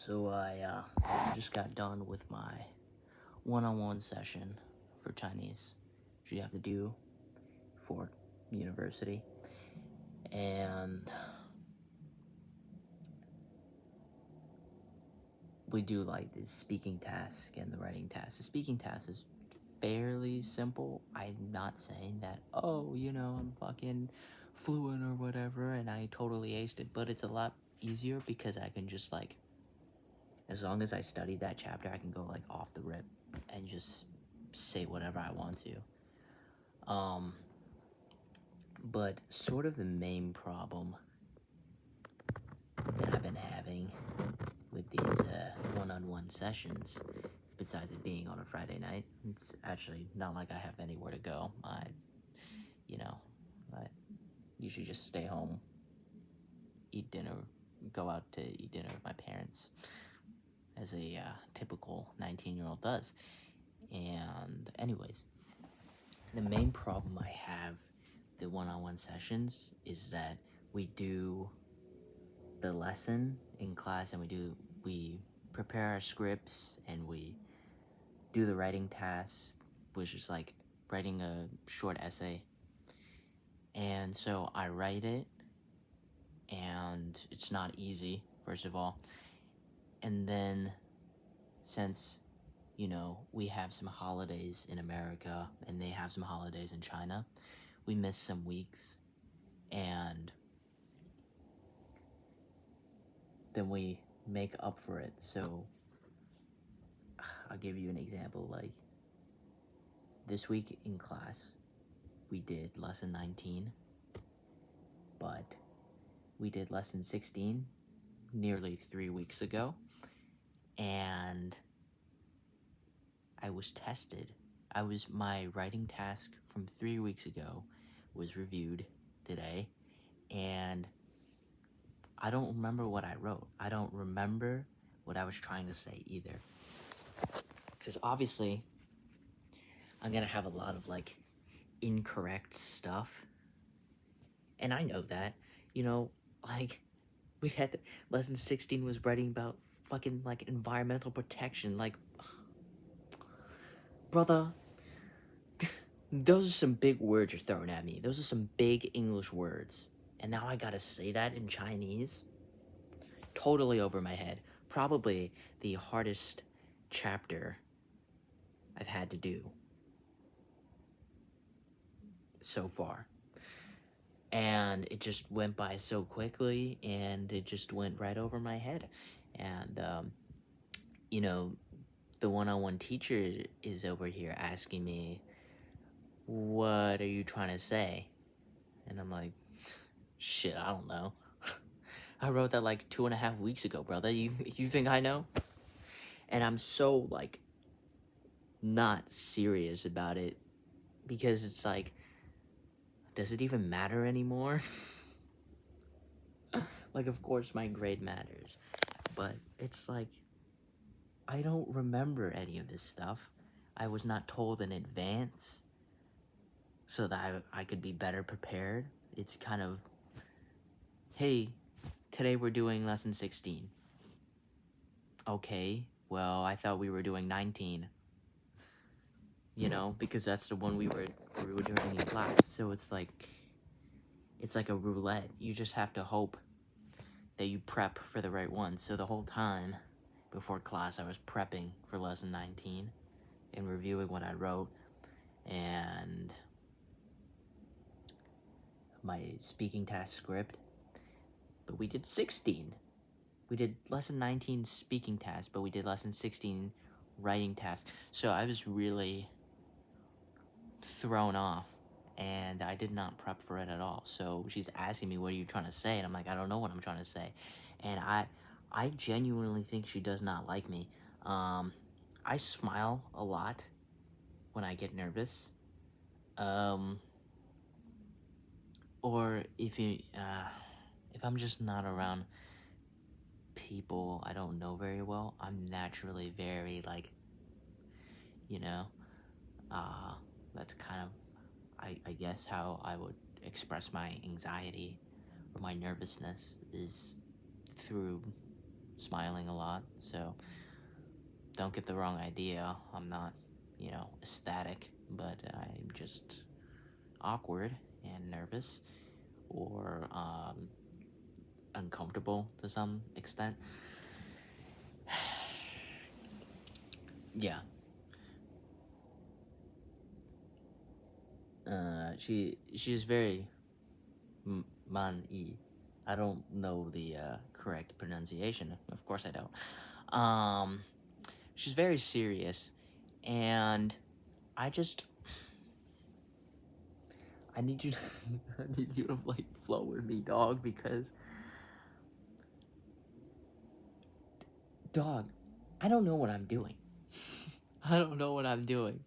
So I just got done with my one-on-one session for Chinese, which you have to do for university. And we do like the speaking task and the writing task. The speaking task is fairly simple. I'm not saying that, I'm fucking fluent or whatever and I totally aced it, but it's a lot easier because I can just as long as I studied that chapter, I can go off the rip and just say whatever I want to. But sort of the main problem that I've been having with these one-on-one sessions, besides it being on a Friday night, it's actually not like I have anywhere to go. I usually just stay home, eat dinner, go out to eat dinner with my parents, as a typical 19-year-old does. And anyways, the main problem I have the one-on-one sessions is that we do the lesson in class and we prepare our scripts and we do the writing task, which is like writing a short essay. And so I write it, and it's not easy, first of all. And then since we have some holidays in America and they have some holidays in China, we miss some weeks, and then we make up for it. So I'll give you an example. Like this week in class, we did lesson 19, but we did lesson 16 nearly 3 weeks ago, and I was tested. My writing task from 3 weeks ago was reviewed today, and I don't remember what I wrote. I don't remember what I was trying to say either. Because obviously, I'm gonna have a lot of incorrect stuff. And I know that, we had lesson 16 was writing about fucking environmental protection. Brother, those are some big words you're throwing at me. Those are some big English words. And now I gotta say that in Chinese? Totally over my head. Probably the hardest chapter I've had to do so far. And it just went by so quickly, and it just went right over my head. And, the one-on-one teacher is over here asking me, what are you trying to say? And I'm like, shit, I don't know. I wrote that 2.5 weeks ago, brother. You think I know? And I'm so not serious about it, because it's does it even matter anymore? Of course my grade matters, but it's I don't remember any of this stuff. I was not told in advance so that I could be better prepared. It's kind of, hey, today we're doing lesson 16. Okay, well, I thought we were doing 19. Because that's the one we were doing in class. So it's like a roulette. You just have to hope that you prep for the right one. So the whole time before class, I was prepping for lesson 19 and reviewing what I wrote, and my speaking task script. But we did 16. We did lesson 19 speaking task, but we did lesson 16 writing task. So I was really thrown off, and I did not prep for it at all. So she's asking me, what are you trying to say? And I'm like, I don't know what I'm trying to say. And I genuinely think she does not like me. I smile a lot when I get nervous. Or if I'm just not around people I don't know very well, I'm naturally very that's kind of, I guess, how I would express my anxiety or my nervousness is through smiling a lot. So don't get the wrong idea. I'm not, ecstatic, but I'm just awkward and nervous, or uncomfortable to some extent. Yeah. She's very man yi. I don't know the correct pronunciation. Of course I don't. She's very serious, and I just I need you to I need you to like flow with me, dog, because dog, I don't know what I'm doing. I don't know what I'm doing.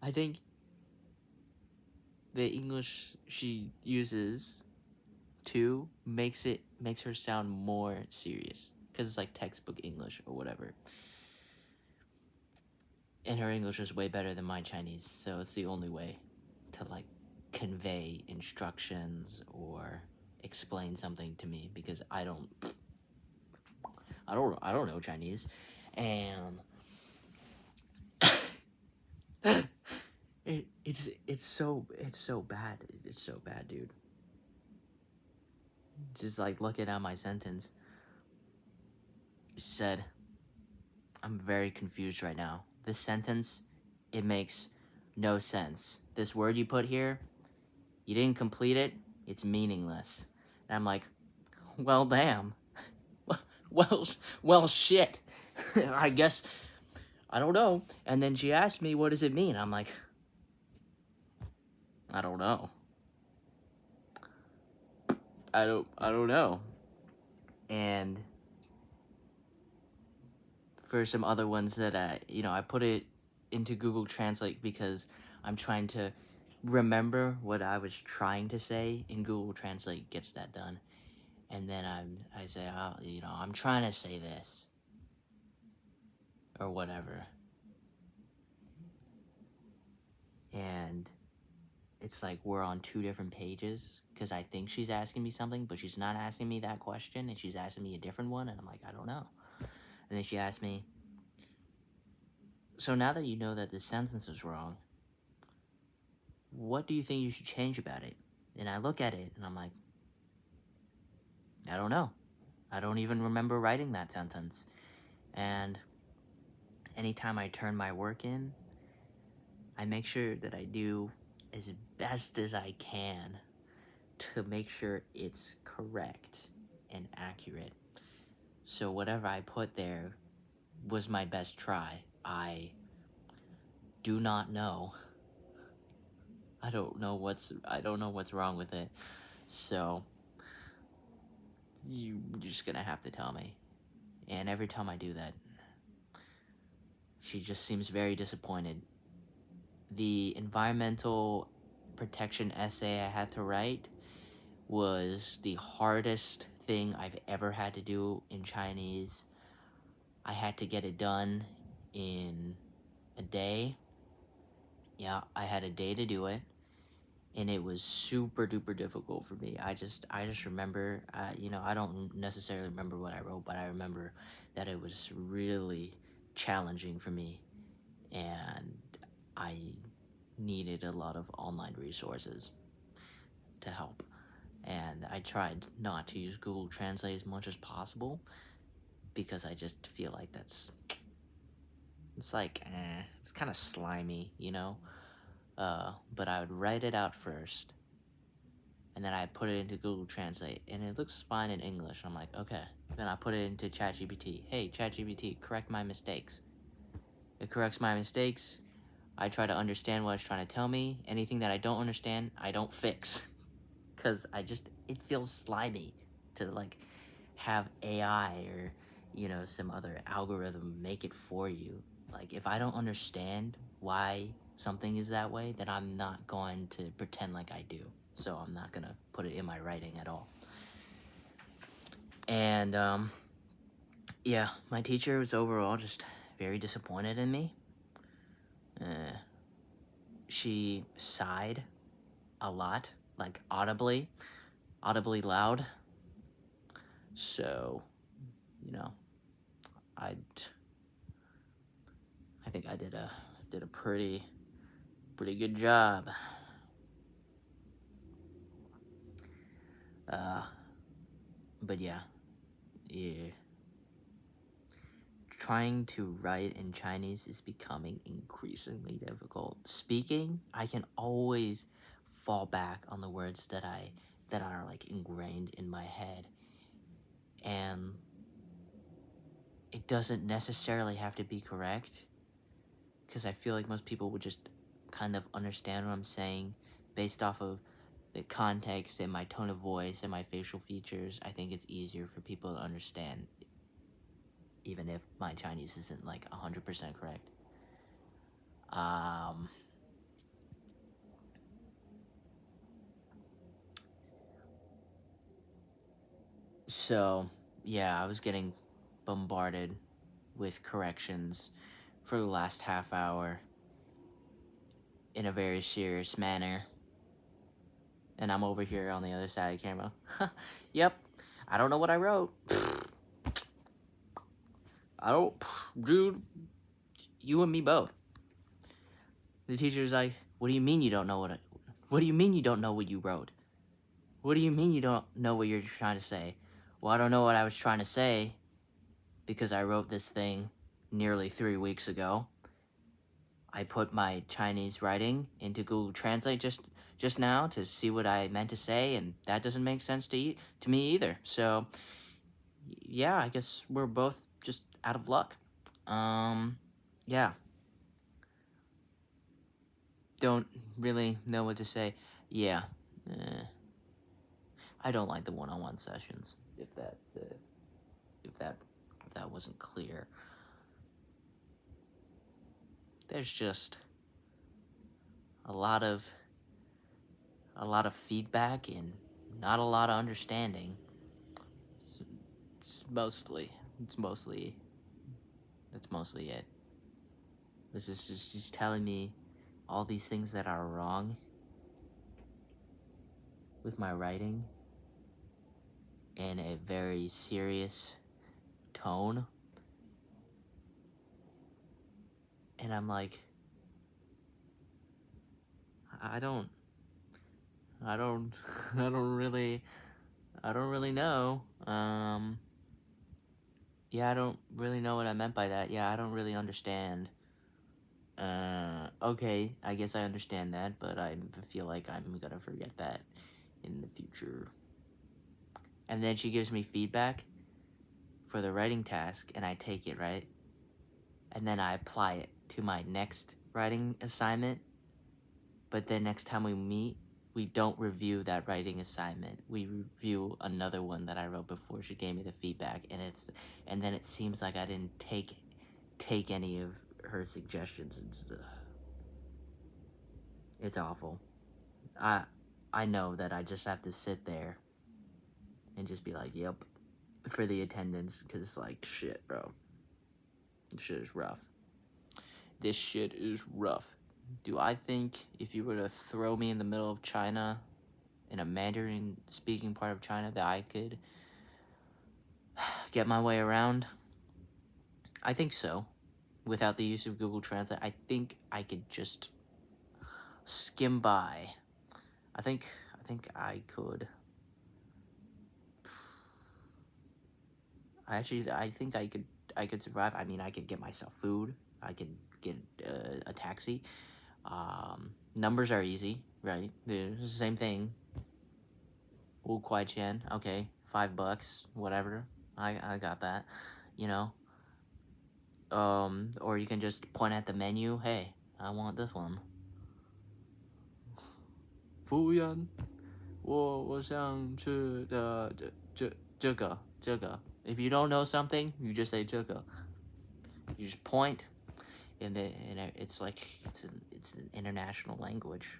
I think the English she uses too makes her sound more serious, because it's like textbook English or whatever. And her English is way better than my Chinese, so it's the only way to like convey instructions or explain something to me, because I don't know Chinese. And it's so bad. It's so bad, dude. Just like looking at my sentence. It said, I'm very confused right now. This sentence, it makes no sense. This word you put here, you didn't complete it, it's meaningless. And I'm like, well, damn. well, shit. I guess, I don't know. And then she asked me, what does it mean? I'm like, I don't know. I don't know. And for some other ones that I put it into Google Translate because I'm trying to remember what I was trying to say, and Google Translate gets that done. And then I say, oh, I'm trying to say this or whatever. And it's like we're on two different pages, because I think she's asking me something, but she's not asking me that question, and she's asking me a different one, and I'm like, I don't know. And then she asked me, so now that you know that this sentence is wrong, what do you think you should change about it? And I look at it, and I'm like, I don't know. I don't even remember writing that sentence. And anytime I turn my work in, I make sure that I do as best as I can to make sure it's correct and accurate. So whatever I put there was my best try. I do not know. I don't know what's wrong with it. So you're just gonna have to tell me. And every time I do that, she just seems very disappointed. The environmental protection essay I had to write was the hardest thing I've ever had to do in Chinese. I had to get it done in a day. Yeah, I had a day to do it, and it was super duper difficult for me. I just remember, I don't necessarily remember what I wrote, but I remember that it was really challenging for me, and I needed a lot of online resources to help. And I tried not to use Google Translate as much as possible, because I just feel like it's like, it's kind of slimy, but I would write it out first, and then I put it into Google Translate, and it looks fine in English. I'm like, okay. Then I put it into ChatGPT. Hey, ChatGPT, correct my mistakes. It corrects my mistakes. I try to understand what it's trying to tell me. Anything that I don't understand, I don't fix. Because it feels slimy to, like, have AI or, some other algorithm make it for you. Like, if I don't understand why something is that way, then I'm not going to pretend like I do. So I'm not going to put it in my writing at all. And, yeah, my teacher was overall just very disappointed in me. She sighed a lot, like audibly loud. So you know, I I think I did a pretty good job. But yeah, trying to write in Chinese is becoming increasingly difficult. Speaking, I can always fall back on the words that are like ingrained in my head, and it doesn't necessarily have to be correct, because I feel like most people would just kind of understand what I'm saying based off of the context and my tone of voice and my facial features. I think it's easier for people to understand, even if my Chinese isn't like 100% correct. So, yeah, I was getting bombarded with corrections for the last half hour in a very serious manner. And I'm over here on the other side of the camera. Yep, I don't know what I wrote. I don't, dude, you and me both. The teacher's like, what do you mean you don't know what do you mean you don't know what you wrote? What do you mean you don't know what you're trying to say? Well, I don't know what I was trying to say because I wrote this thing nearly 3 weeks ago. I put my Chinese writing into Google Translate just now to see what I meant to say, and that doesn't make sense to me either. So, yeah, I guess we're both just out of luck. Yeah. Don't really know what to say. Yeah. I don't like the one-on-one sessions. If that wasn't clear, there's just a lot of feedback and not a lot of understanding. It's mostly that's mostly it. This is just he's telling me all these things that are wrong with my writing in a very serious tone, and I'm like, I don't I don't I don't really know. Yeah, I don't really know what I meant by that. Yeah, I don't really understand. Okay, I guess I understand that, but I feel like I'm gonna forget that in the future. And then she gives me feedback for the writing task, and I take it, right? And then I apply it to my next writing assignment. But then next time we meet, we don't review that writing assignment. We review another one that I wrote before she gave me the feedback, and then it seems like I didn't take any of her suggestions and stuff. It's awful. I know that I just have to sit there and just be like, yep, for the attendance, because, like, shit, bro. This shit is rough. This shit is rough. Do I think if you were to throw me in the middle of China, in a Mandarin-speaking part of China, that I could get my way around? I think so. Without the use of Google Translate, I think I could just skim by. I think I could. I think I could survive. I mean, I could get myself food. I could get a taxi. Numbers are easy, right? They're the same thing. 5块钱, okay, $5, whatever. I got that, you know. Or you can just point at the menu. Hey, I want this one. 服务员，我想吃的这个。If you don't know something, you just say 这个. You just point, and it's like it's an international language.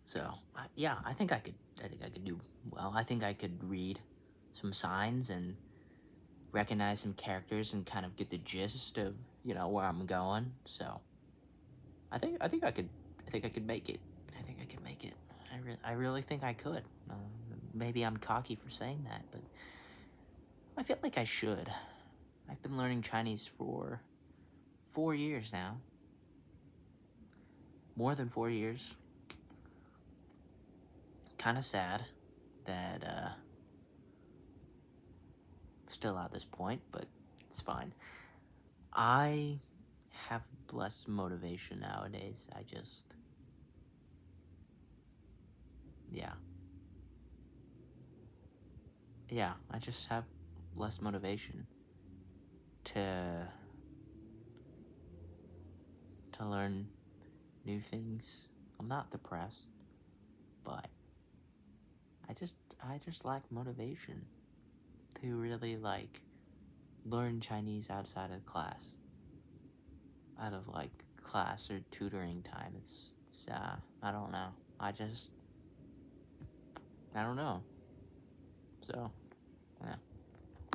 So yeah, I think I could do well. I think I could read some signs and recognize some characters and kind of get the gist of where I'm going. So I think I could make it. I think I could make it. I really think I could. I think I could make it. I really think I could. I think I could make it. I think I could make it. I think I could make it. I think I could make it. I think I could make it. I think I could make it. I think I could make it. I think I could make it. I think I could make it. I think I could make it. I think I could make it. I think I could make it. I really think I could. Maybe I'm cocky for saying that, but I feel like I should. I've been learning Chinese for 4 years now. More than 4 years. Kind of sad that still at this point, but it's fine. I have less motivation nowadays. Yeah. Yeah, I just have less motivation to learn new things. I'm not depressed, but I just lack motivation to really like learn Chinese outside of class. Out of like class or tutoring time. It's I don't know. I don't know. So